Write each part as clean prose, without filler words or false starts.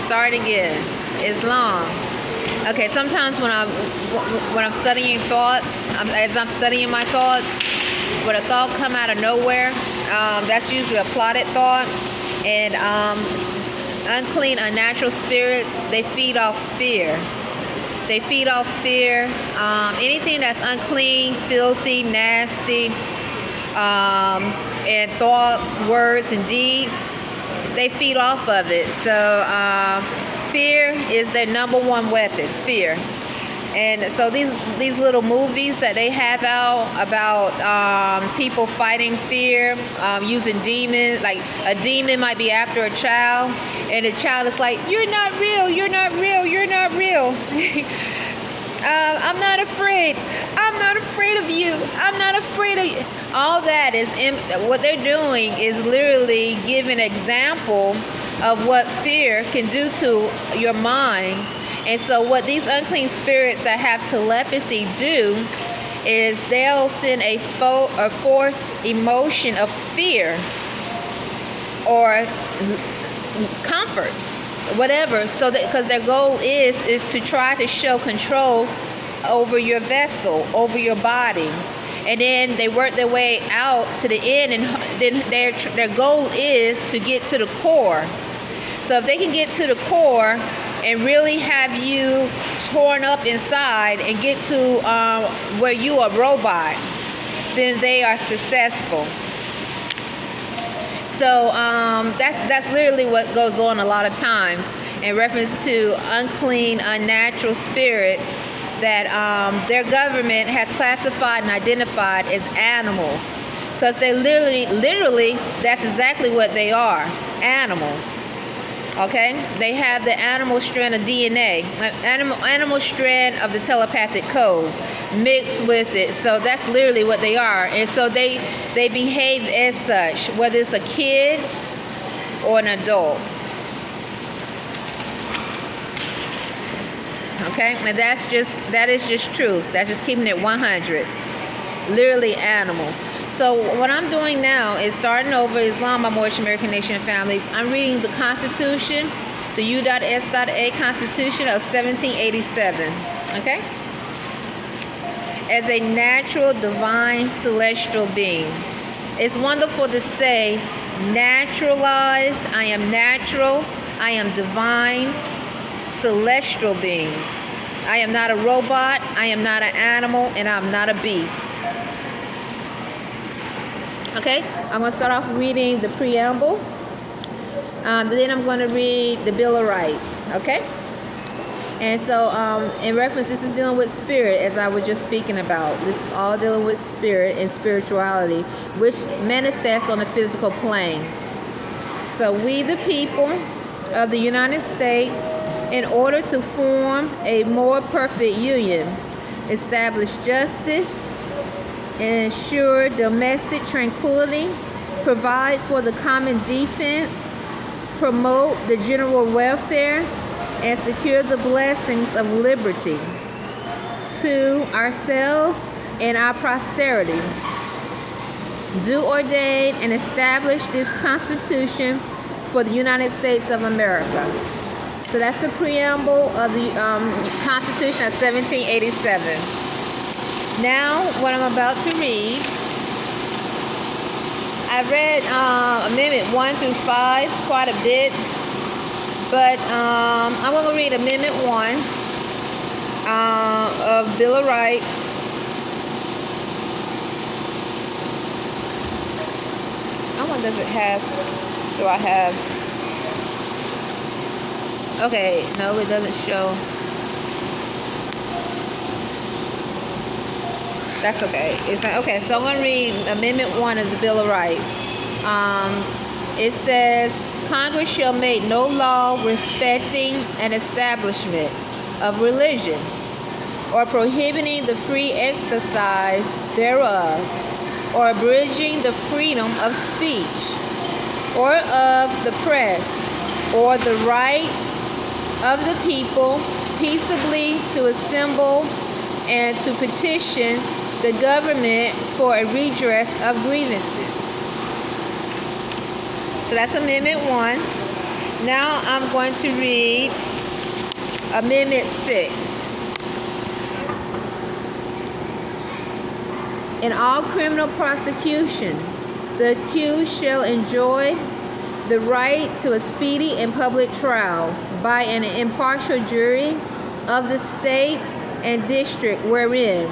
start again. Islam. Okay, sometimes when I'm studying thoughts, as I'm studying my thoughts, when a thought come out of nowhere, that's usually a plotted thought. And unclean, unnatural spirits, they feed off fear. They feed off fear. Anything that's unclean, filthy, nasty, and thoughts, words, and deeds, they feed off of it. So fear is their number one weapon, fear. And so these little movies that they have out about people fighting fear, using demons, like a demon might be after a child, and the child is like, "You're not real, you're not real, you're not real." I'm not afraid. I'm not afraid of you. I'm not afraid of you. All that is what they're doing is literally giving an example of what fear can do to your mind. And so what these unclean spirits that have telepathy do is they'll send a force emotion of fear or comfort, whatever, so that because their goal is to try to show control over your vessel, over your body. And then they work their way out to the end, and then their goal is to get to the core. So if they can get to the core and really have you torn up inside and get to where you are a robot, then they are successful. So that's literally what goes on a lot of times in reference to unclean, unnatural spirits that their government has classified and identified as animals. Because they literally, that's exactly what they are, animals. Okay, they have the animal strand of DNA, animal strand of the telepathic code mixed with it. So that's literally what they are. And so they behave as such, whether it's a kid or an adult. Okay, and that is just truth. That's just keeping it 100. Literally animals. So what I'm doing now is starting over Islam, my Moorish American Nation and Family. I'm reading the Constitution, the U.S.A. Constitution of 1787. Okay? As a natural, divine, celestial being. It's wonderful to say, naturalize, I am natural, I am divine, celestial being. I am not a robot, I am not an animal, and I'm not a beast. Okay, I'm going to start off reading the preamble. Then I'm going to read the Bill of Rights. Okay? And so in reference, this is dealing with spirit, as I was just speaking about. This is all dealing with spirit and spirituality, which manifests on the physical plane. So we, the people of the United States, in order to form a more perfect union, establish justice, ensure domestic tranquility, provide for the common defense, promote the general welfare, and secure the blessings of liberty to ourselves and our posterity. Do ordain and establish this Constitution for the United States of America. So that's the preamble of the Constitution of 1787. Now, what I'm about to read, I read Amendment 1 through 5 quite a bit, but I'm going to read Amendment 1 of Bill of Rights. What does it have? Do I have? Okay, no, it doesn't show. That's okay. Okay, so I'm going to read Amendment 1 of the Bill of Rights. It says, Congress shall make no law respecting an establishment of religion or prohibiting the free exercise thereof or abridging the freedom of speech or of the press or the right of the people peaceably to assemble and to petition the government for a redress of grievances. So that's Amendment 1. Now I'm going to read Amendment 6. In all criminal prosecution, the accused shall enjoy the right to a speedy and public trial by an impartial jury of the state and district wherein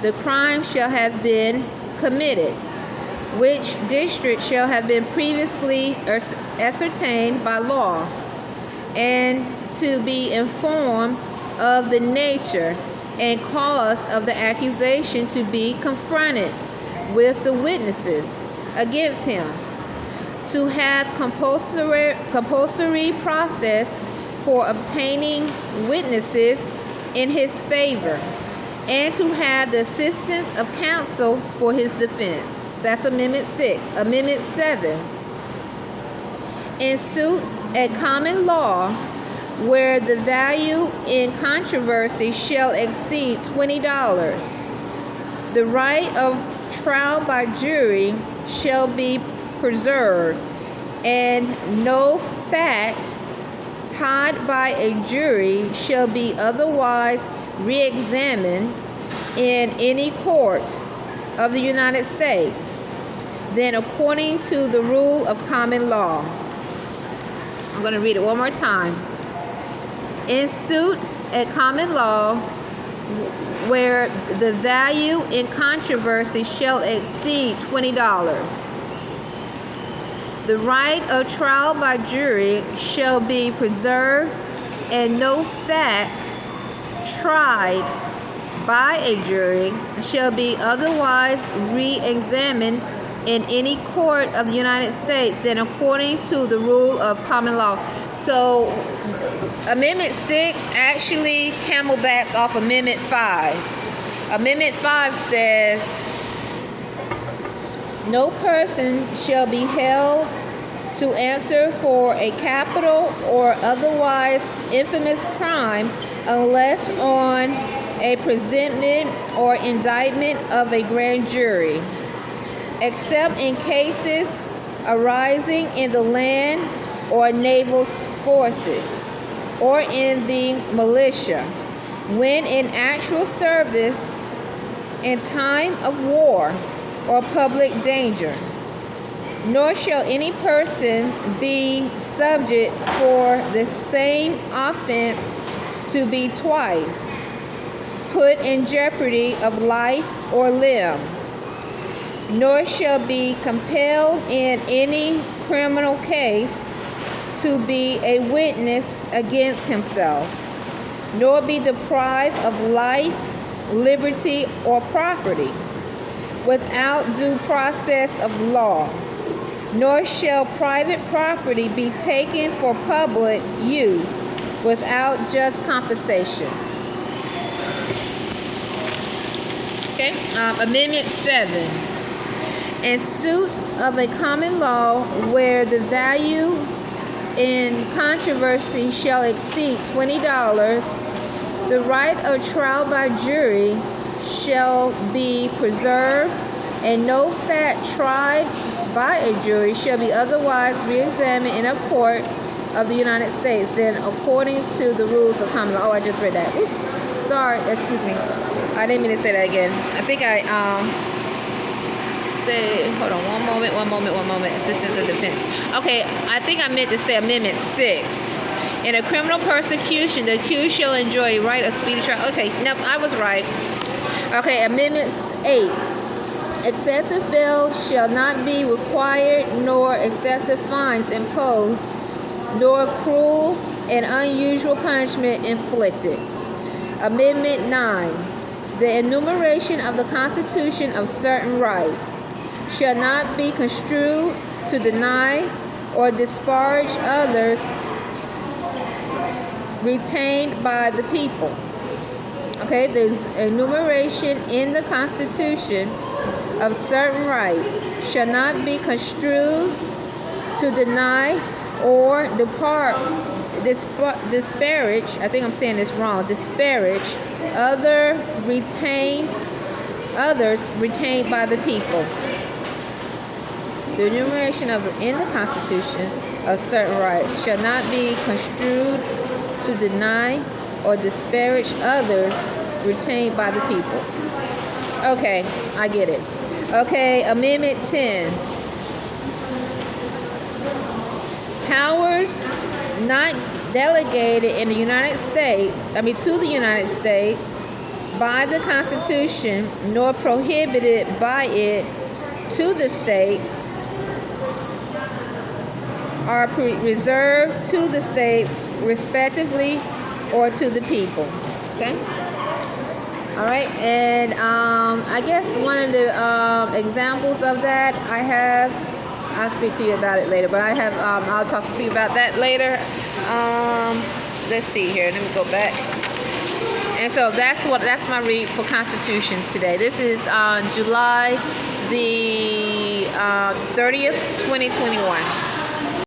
the crime shall have been committed, which district shall have been previously ascertained by law, and to be informed of the nature and cause of the accusation to be confronted with the witnesses against him, to have compulsory process for obtaining witnesses in his favor, and to have the assistance of counsel for his defense. That's Amendment 6. Amendment 7. In suits at common law where the value in controversy shall exceed $20, the right of trial by jury shall be preserved, and no fact tried by a jury shall be otherwise re-examined in any court of the United States than according to the rule of common law. I'm going to read it one more time. In suit at common law where the value in controversy shall exceed $20, the right of trial by jury shall be preserved, and no fact tried by a jury shall be otherwise re-examined in any court of the United States than according to the rule of common law. So Amendment 6 actually camelbacks off Amendment 5. Amendment 5 says, no person shall be held to answer for a capital or otherwise infamous crime unless on a presentment or indictment of a grand jury, except in cases arising in the land or naval forces or in the militia, when in actual service in time of war or public danger. Nor shall any person be subject for the same offense to be twice put in jeopardy of life or limb, nor shall be compelled in any criminal case to be a witness against himself, nor be deprived of life, liberty, or property without due process of law, nor shall private property be taken for public use without just compensation. Okay, Amendment 7. In suit of a common law where the value in controversy shall exceed $20, the right of trial by jury shall be preserved, and no fact tried by a jury shall be otherwise re-examined in a court of the United States than according to the rules of common law. Oh, I just read that. Oops. Sorry. Excuse me. I didn't mean to say that again. I think I said, hold on, one moment. Assistance of defense. Okay, I think I meant to say Amendment 6. In a criminal persecution, the accused shall enjoy a right of speedy trial. Okay, no, I was right. Okay, Amendment 8. Excessive bail shall not be required, nor excessive fines imposed, nor cruel and unusual punishment inflicted. Amendment 9. The enumeration of the Constitution of certain rights shall not be construed to deny or disparage others retained by the people. Okay, there's enumeration in the Constitution of certain rights shall not be construed to deny or disparage, I think I'm saying this wrong, disparage others retained by the people. The enumeration in the Constitution of certain rights shall not be construed to deny or disparage others retained by the people. Okay, I get it. Okay, Amendment 10. Powers not delegated in the United States, to the United States by the Constitution, nor prohibited by it to the states, are reserved to the states respectively or to the people. Okay? All right, and I guess one of the examples of that I'll speak to you about it later, but I'll talk to you about that later. Let's see here. Let me go back. And so that's my read for Constitution today. This is July the 30th, 2021.